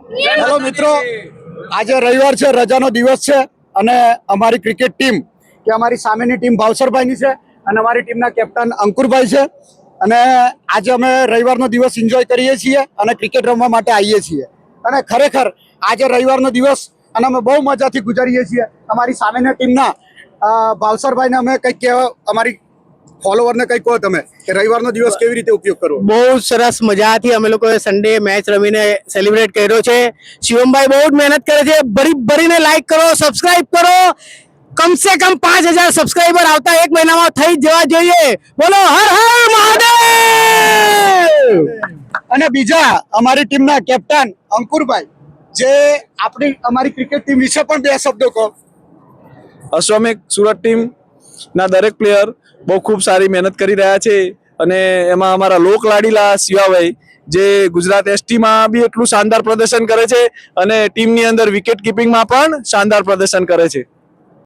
Hello મિત્રો, આજે રવિવાર છે, રજાનો દિવસ છે અને અમારી ક્રિકેટ ટીમ કે અમારી સામેની ટીમ ભાવસરભાઈની છે અને અમારી ટીમના કેપ્ટન અંકુરભાઈ છે અને આજે અમે રવિવારનો દિવસ એન્જોય કરીએ છીએ અને ક્રિકેટ રમવા માટે આવીએ છીએ અને ખરેખર આજે રવિવારનો દિવસ અને અમે બહુ મજાથી ગુજારીએ છીએ. અમારી સામેની ટીમના ભાવસરભાઈને અમે કંઈક કહેવા, અમારી ફોલોવરને કંઈક કહો તમે કે રવિવારનો દિવસ કેવી રીતે ઉપયોગ કરવો. બહુ સરસ મજાથી અમે લોકોએ સન્ડે મેચ રમીને સેલિબ્રેટ કર્યો છે. શિવમભાઈ બહુ જ મહેનત કરે છે. ભરીને લાઈક કરો, સબસ્ક્રાઇબ કરો. કમસે કમ 5000 સબસ્ક્રાઇબર આવતા 1 મહિનામાં થઈ જવા જોઈએ. બોલો હર હર મહાદેવ. અને બીજા અમારી ટીમના કેપ્ટન અંકુરભાઈ, જે અમારી ક્રિકેટ ટીમ વિશે પણ 2 શબ્દો કહો. અશ્વમેઘ સુરત ટીમ ના દરેક પ્લેયર બહુ ખૂબ સારી મહેનત કરી રહ્યા છે અને એમાં અમારા લોક લાડીલા શિવાભાઈ જે ગુજરાત એસટીમાં બી એટલું શાનદાર પ્રદર્શન કરે છે અને ટીમની અંદર વિકેટ કીપિંગમાં પણ શાનદાર પ્રદર્શન કરે છે.